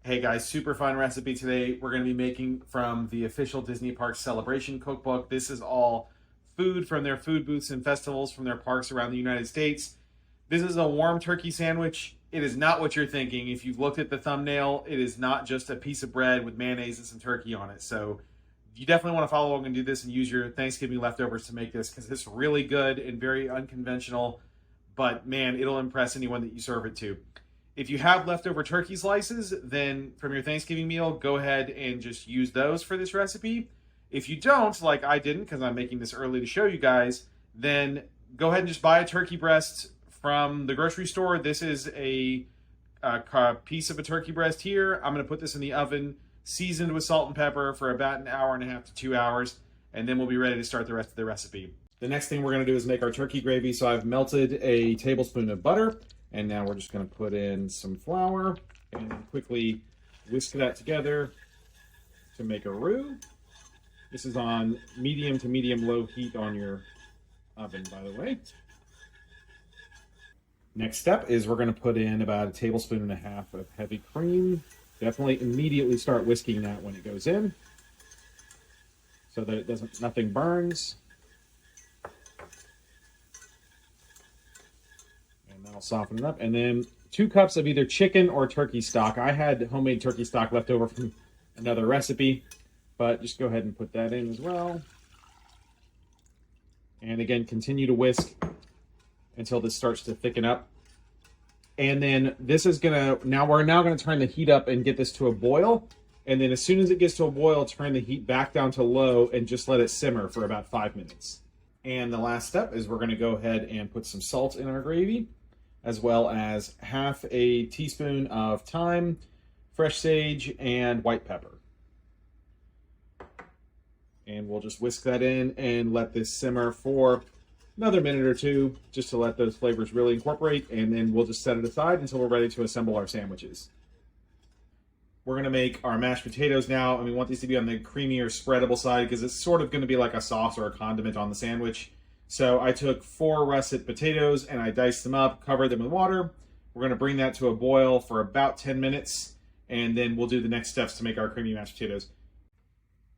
Hey guys, super fun recipe today. We're going to be making from the official Disney Parks Celebration Cookbook. This is all food from their food booths and festivals from their parks around the United States. This is a warm turkey sandwich. It is not what you're thinking. If you've looked at the thumbnail, it is not just a piece of bread with mayonnaise and some turkey on it. So you definitely want to follow along and do this and use your Thanksgiving leftovers to make this because it's really good and very unconventional. But man, it'll impress anyone that you serve it to. If you have leftover turkey slices, then from your Thanksgiving meal, go ahead and just use those for this recipe. If you don't, like I didn't, because I'm making this early to show you guys, then go ahead and just buy a turkey breast from the grocery store. This is a piece of a turkey breast here. I'm going to put this in the oven, seasoned with salt and pepper for about an hour and a half to 2 hours, and then we'll be ready to start the rest of the recipe. The next thing we're going to do is make our turkey gravy. So I've melted a tablespoon of butter. And now we're just going to put in some flour and quickly whisk that together to make a roux. This is on medium to medium-low heat on your oven, by the way. Next step is we're going to put in about 1.5 tablespoons of heavy cream. Definitely immediately start whisking that when it goes in so that nothing burns. I'll soften it up. And then 2 cups of either chicken or turkey stock. I had homemade turkey stock left over from another recipe, but just go ahead and put that in as well. And again, continue to whisk until this starts to thicken up. And then this is we're now gonna turn the heat up and get this to a boil. And then as soon as it gets to a boil, turn the heat back down to low and just let it simmer for about 5 minutes. And the last step is we're gonna go ahead and put some salt in our gravy, as well as 1/2 teaspoon of thyme, fresh sage, and white pepper. And we'll just whisk that in and let this simmer for another minute or two, just to let those flavors really incorporate, and then we'll just set it aside until we're ready to assemble our sandwiches. We're gonna make our mashed potatoes now, and we want these to be on the creamier, spreadable side because it's sort of gonna be like a sauce or a condiment on the sandwich. So I took 4 russet potatoes and I diced them up, covered them with water. We're going to bring that to a boil for about 10 minutes, and then we'll do the next steps to make our creamy mashed potatoes.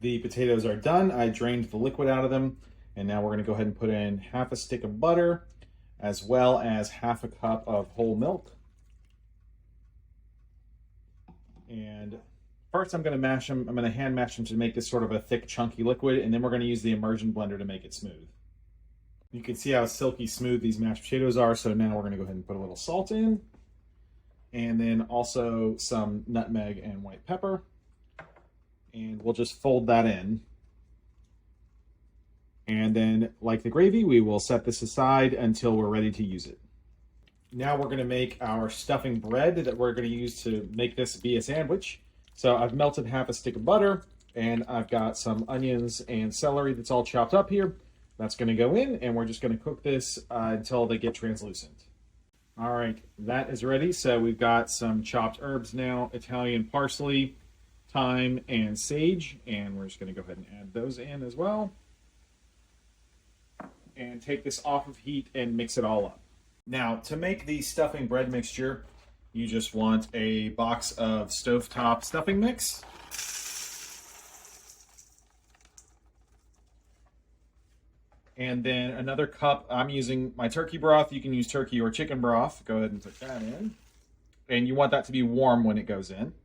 The potatoes are done. I drained the liquid out of them, and now we're going to go ahead and put in 1/2 stick of butter, as well as 1/2 cup of whole milk. And first I'm going to mash them. I'm going to hand mash them to make this sort of a thick, chunky liquid, and then we're going to use the immersion blender to make it smooth. You can see how silky smooth these mashed potatoes are, so now we're going to go ahead and put a little salt in, and then also some nutmeg and white pepper, and we'll just fold that in. And then, like the gravy, we will set this aside until we're ready to use it. Now we're going to make our stuffing bread that we're going to use to make this be a sandwich. So I've melted 1/2 stick of butter, and I've got some onions and celery that's all chopped up here. That's going to go in, and we're just going to cook this until they get translucent. All right, that is ready. So we've got some chopped herbs now, Italian parsley, thyme, and sage, and we're just going to go ahead and add those in as well. And take this off of heat and mix it all up. Now, to make the stuffing bread mixture, you just want a box of stovetop stuffing mix. And then another cup, I'm using my turkey broth. You can use turkey or chicken broth. Go ahead and put that in. And you want that to be warm when it goes in.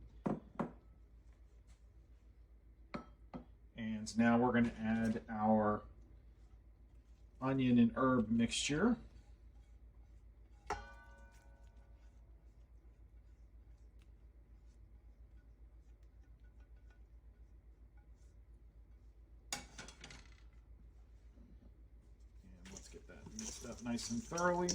And now we're going to add our onion and herb mixture. Get that mixed up nice and thoroughly.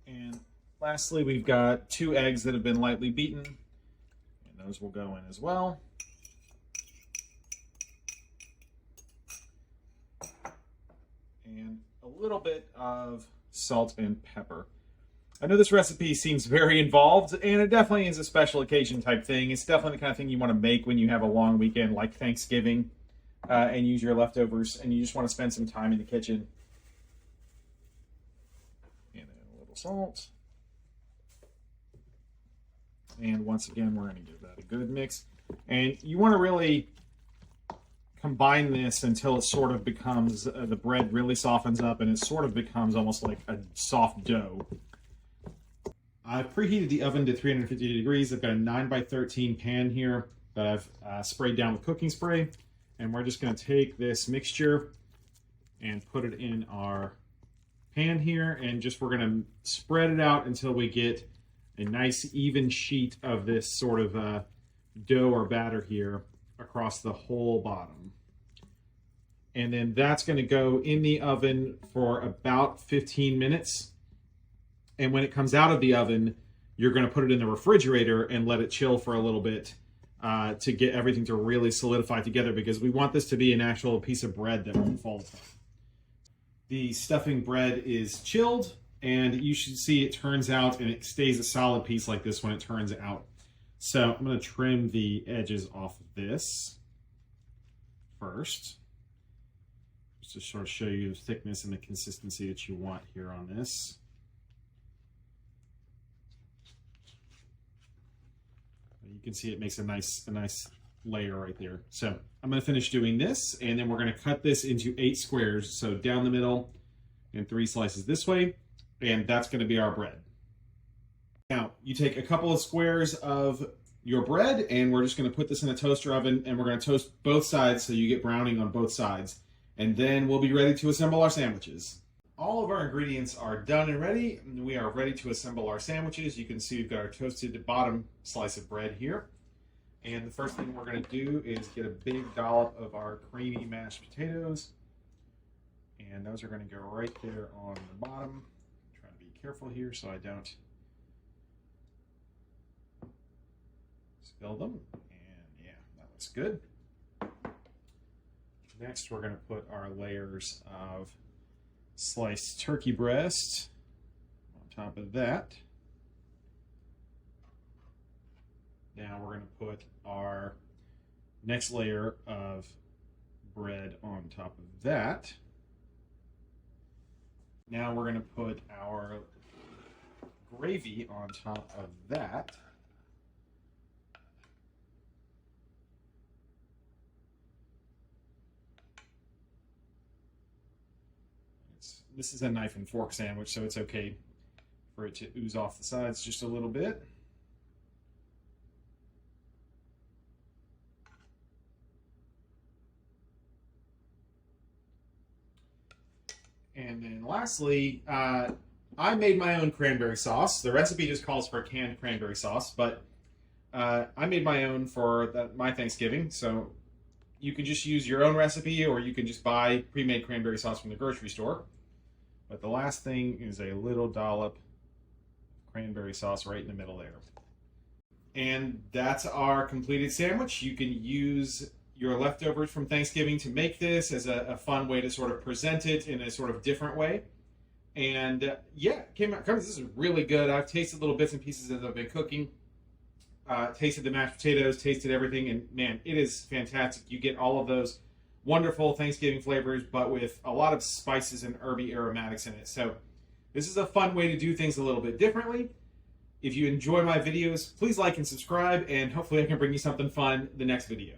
And lastly, we've got 2 eggs that have been lightly beaten, and those will go in as well. And a little bit of salt and pepper. I know this recipe seems very involved, and it definitely is a special occasion type thing. It's definitely the kind of thing you want to make when you have a long weekend like Thanksgiving. and use your leftovers, and you just want to spend some time in the kitchen. And then a little salt. And once again, we're going to give that a good mix. And you want to really combine this until it sort of becomes, the bread really softens up and it sort of becomes almost like a soft dough. I've preheated the oven to 350 degrees. I've got a 9x13 pan here that I've sprayed down with cooking spray. And we're just going to take this mixture and put it in our pan here. And just we're going to spread it out until we get a nice even sheet of this sort of dough or batter here across the whole bottom. And then that's going to go in the oven for about 15 minutes. And when it comes out of the oven, you're going to put it in the refrigerator and let it chill for a little bit to get everything to really solidify together, because we want this to be an actual piece of bread that won't fall apart. The stuffing bread is chilled, and you should see it turns out and it stays a solid piece like this when it turns out. So I'm going to trim the edges off of this first, just to sort of show you the thickness and the consistency that you want here on this. You can see it makes a nice layer right there. So I'm going to finish doing this, and then we're going to cut this into 8 squares. So down the middle and 3 slices this way, and that's going to be our bread. Now you take a couple of squares of your bread, and we're just going to put this in a toaster oven, and we're going to toast both sides so you get browning on both sides. And then we'll be ready to assemble our sandwiches. All of our ingredients are done and ready, and we are ready to assemble our sandwiches. You can see we've got our toasted bottom slice of bread here. And the first thing we're going to do is get a big dollop of our creamy mashed potatoes. And those are going to go right there on the bottom. I'm trying to be careful here so I don't spill them. And yeah, that looks good. Next, we're going to put our layers of sliced turkey breast on top of that. Now we're going to put our next layer of bread on top of that. Now we're going to put our gravy on top of that. This is a knife and fork sandwich, so it's okay for it to ooze off the sides just a little bit. And then lastly, I made my own cranberry sauce. The recipe just calls for canned cranberry sauce, but I made my own for my Thanksgiving. So you can just use your own recipe, or you can just buy pre-made cranberry sauce from the grocery store. But the last thing is a little dollop of cranberry sauce right in the middle there. And that's our completed sandwich. You can use your leftovers from Thanksgiving to make this as a fun way to sort of present it in a sort of different way. And yeah, this is really good. I've tasted little bits and pieces as I've been cooking. Tasted the mashed potatoes, tasted everything, and man, it is fantastic. You get all of those wonderful Thanksgiving flavors, but with a lot of spices and herby aromatics in it. So this is a fun way to do things a little bit differently. If you enjoy my videos, please like and subscribe, and hopefully I can bring you something fun the next video.